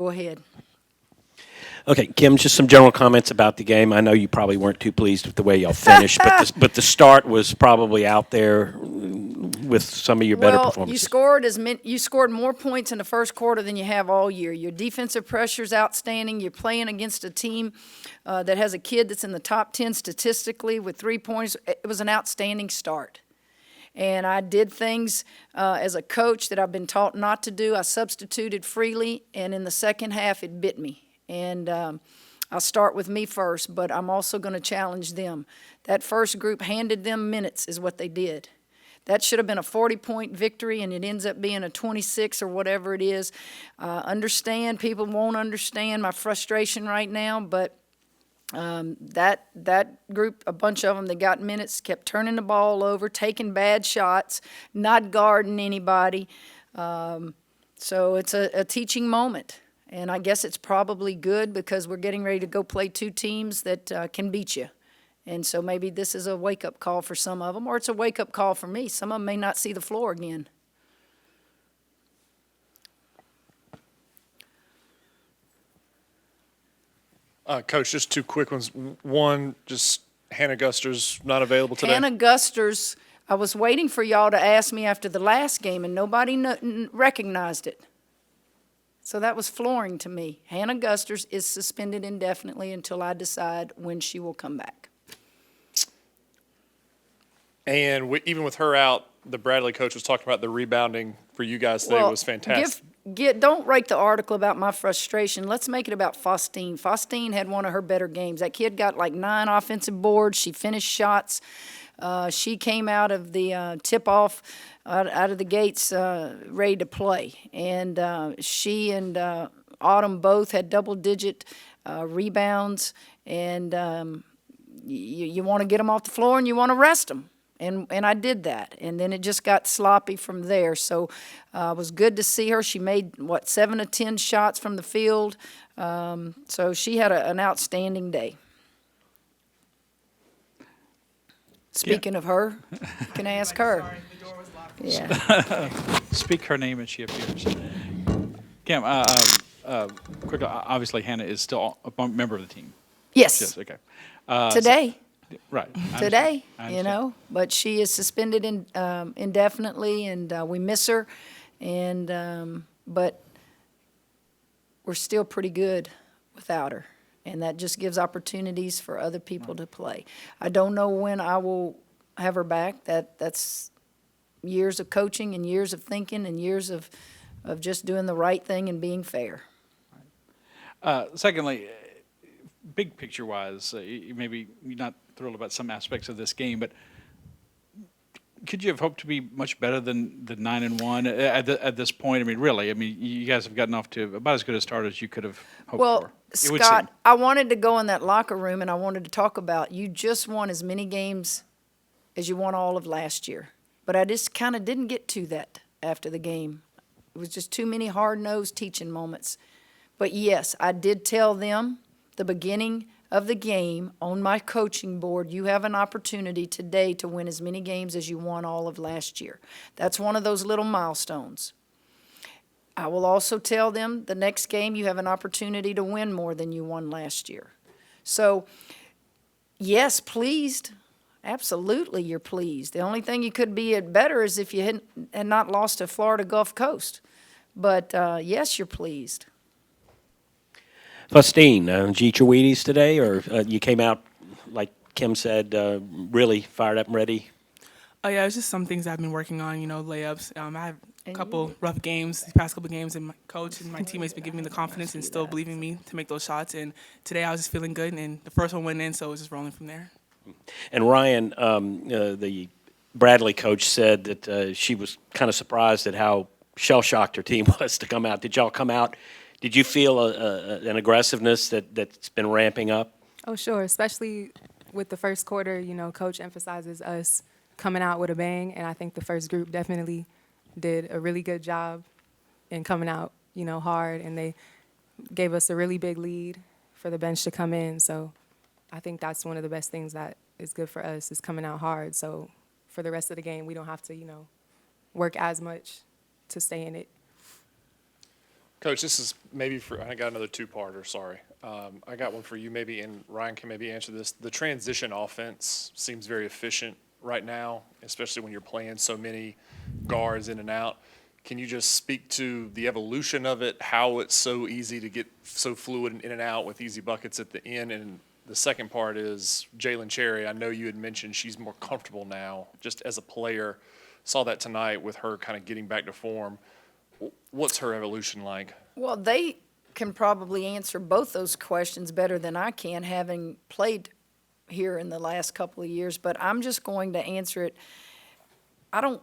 ahead. Okay, Kim, just some general comments about the game. I know you probably weren't too pleased with the way y'all finished, but the start was probably out there with some of your better Well, performances. you scored more points in the first quarter than you have all year. Your defensive pressure is outstanding. You're playing against a team that has a kid that's in the top 10 statistically with 3 points. It was an outstanding start. And I did things as a coach that I've been taught not to do. I substituted freely, and in the second half, it bit me. And I'll start with me first, but I'm also going to challenge them. That first group handed them minutes is what they did. That should have been a 40-point victory, and it ends up being a 26 or whatever it is. Understand, people won't understand my frustration right now, but that group, a bunch of them that got minutes, kept turning the ball over, taking bad shots, not guarding anybody. So it's a teaching moment. And I guess it's probably good because we're getting ready to go play two teams that can beat you. And so maybe this is a wake-up call for some of them, or it's a wake-up call for me. Some of them may not see the floor again. Coach, just two quick ones. One, just Hannah Guster's not available today. Hannah Gusters, I was waiting for y'all to ask me after the last game, and nobody recognized it. So that was flooring to me. Hannah Gusters is suspended indefinitely until I decide when she will come back. And even with her out, the Bradley coach was talking about the rebounding for you guys today was fantastic. Don't write the article about my frustration. Let's make it about Faustine. Faustine had one of her better games. That kid got like 9 offensive boards. She finished shots. She came out of the tip-off, out of the gates, ready to play. And she and Autumn both had double-digit rebounds. And you want to get them off the floor and you want to rest them. And I did that. And then it just got sloppy from there. So it was good to see her. She made, 7 of 10 shots from the field. So she had an outstanding day. Speaking of her, you can ask her. Yeah. Speak her name and she appears. Cam, quickly, obviously Hannah is still a member of the team. Yes, Yes, okay. today. Right. I Today, understand. but she is suspended indefinitely, and we miss her, but we're still pretty good without her, and that just gives opportunities for other people to play. I don't know when I will have her back. That's years of coaching and years of thinking and years of just doing the right thing and being fair. Secondly, big picture wise, maybe you're not thrilled about some aspects of this game, but could you have hoped to be much better than the 9-1 at this point? I mean, really, you guys have gotten off to about as good a start as you could have hoped Well, for. It would Scott, seem. I wanted to go in that locker room and I wanted to talk about you just won as many games as you won all of last year. But I just kind of didn't get to that after the game. It was just too many hard-nosed teaching moments. But yes, I did tell them the beginning of the game on my coaching board, you have an opportunity today to win as many games as you won all of last year. That's one of those little milestones. I will also tell them the next game you have an opportunity to win more than you won last year. So, yes, pleased. Absolutely, you're pleased. The only thing you could be at better is if you had not lost to Florida Gulf Coast. But, yes, you're pleased. Faustine, did you eat your Wheaties today, or you came out, like Kim said, really fired up and ready? Oh yeah, it's just some things I've been working on. Layups. I have a couple rough games, these past couple games, and my coach and my teammates been giving me the confidence and still believing me to make those shots. And today I was just feeling good, and the first one went in, so it was just rolling from there. And Ryan, the Bradley coach said that she was kind of surprised at how shell-shocked her team was to come out. Did y'all come out? Did you feel an aggressiveness that's been ramping up? Oh, sure, especially with the first quarter, Coach emphasizes us coming out with a bang, and I think the first group definitely did a really good job in coming out, hard, and they gave us a really big lead for the bench to come in, so I think that's one of the best things that is good for us is coming out hard, so for the rest of the game, we don't have to, work as much to stay in it. Coach, this is maybe I got another two-parter, sorry. I got one for you maybe, and Ryan can maybe answer this. The transition offense seems very efficient right now, especially when you're playing so many guards in and out. Can you just speak to the evolution of it, how it's so easy to get so fluid and in and out with easy buckets at the end? And the second part is Jalen Cherry. I know you had mentioned she's more comfortable now just as a player. Saw that tonight with her kind of getting back to form. What's her evolution like? Well, they can probably answer both those questions better than I can, having played here in the last couple of years, but I'm just going to answer it. I don't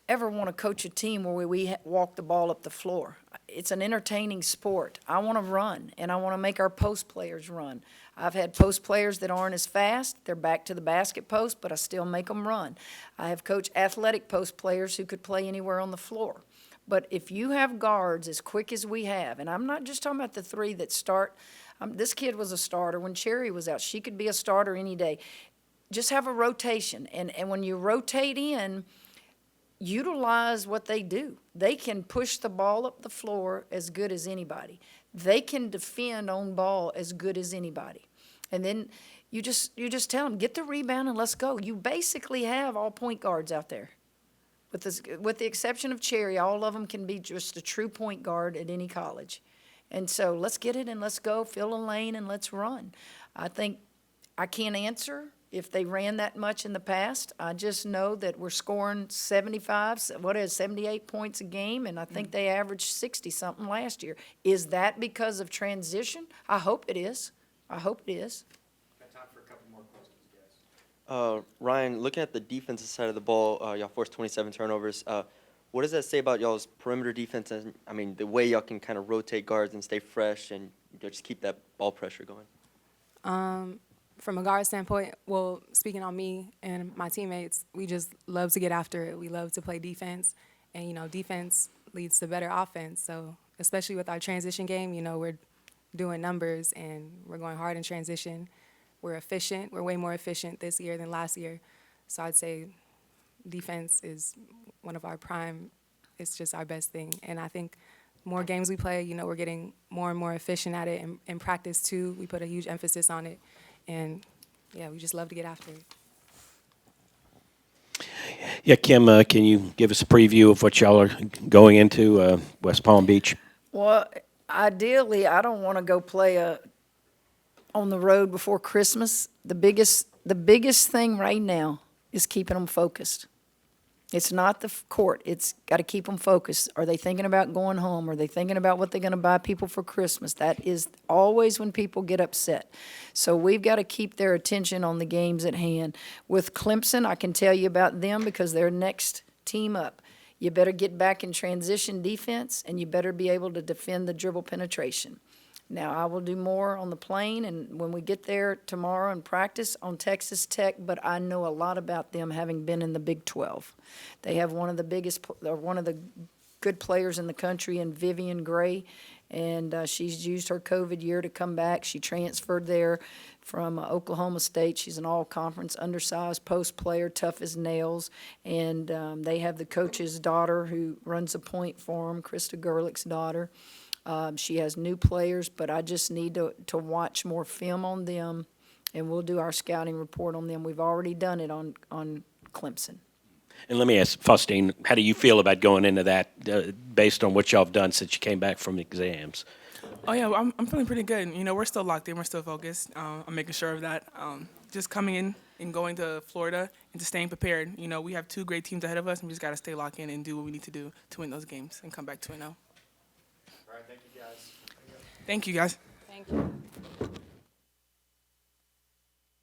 ever want to coach a team where we walk the ball up the floor. It's an entertaining sport. I want to run, and I want to make our post players run. I've had post players that aren't as fast. They're back to the basket post, but I still make them run. I have coached athletic post players who could play anywhere on the floor. But if you have guards as quick as we have, and I'm not just talking about the three that start. This kid was a starter when Cherry was out. She could be a starter any day. Just have a rotation. And when you rotate in, utilize what they do. They can push the ball up the floor as good as anybody. They can defend on ball as good as anybody. And then you just tell them, get the rebound and let's go. You basically have all point guards out there. With the exception of Cherry, all of them can be just a true point guard at any college. And so let's get it and let's go, fill a lane and let's run. I think I can't answer if they ran that much in the past. I just know that we're scoring 78 points a game, and I think they averaged 60-something last year. Is that because of transition? I hope it is. I hope it is. Ryan, looking at the defensive side of the ball, y'all forced 27 turnovers. What does that say about y'all's perimeter defense? And I mean, the way y'all can kind of rotate guards and stay fresh and just keep that ball pressure going. From a guard standpoint, well, speaking on me and my teammates, we just love to get after it. We love to play defense, and defense leads to better offense. So especially with our transition game, we're doing numbers and we're going hard in transition. We're efficient. We're way more efficient this year than last year. So I'd say defense is one of our prime. It's just our best thing. And I think more games we play, we're getting more and more efficient at it. And in practice, too, we put a huge emphasis on it. And, yeah, we just love to get after it. Yeah, Kim, can you give us a preview of what y'all are going into West Palm Beach? Well, ideally, I don't want to go play on the road before Christmas. The biggest thing right now is keeping them focused. It's not the court. It's got to keep them focused. Are they thinking about going home? Are they thinking about what they're going to buy people for Christmas? That is always when people get upset. So we've got to keep their attention on the games at hand. With Clemson, I can tell you about them because they're next team up. You better get back in transition defense, and you better be able to defend the dribble penetration. Now, I will do more on the plane, and when we get there tomorrow and practice on Texas Tech, but I know a lot about them having been in the Big 12. They have one of the good players in the country in Vivian Gray, and she's used her COVID year to come back. She transferred there from Oklahoma State. She's an all-conference, undersized post player, tough as nails, and they have the coach's daughter who runs a point for them, Krista Gerlich's daughter. She has new players, but I just need to watch more film on them, and we'll do our scouting report on them. We've already done it on Clemson. And let me ask, Faustine, how do you feel about going into that based on what y'all have done since you came back from exams? Oh, yeah, I'm feeling pretty good. We're still locked in. We're still focused. I'm making sure of that. Just coming in and going to Florida and just staying prepared. We have two great teams ahead of us, and we just got to stay locked in and do what we need to do to win those games and come back 2-0. All right, thank you, guys. Thank you, guys. Thank you.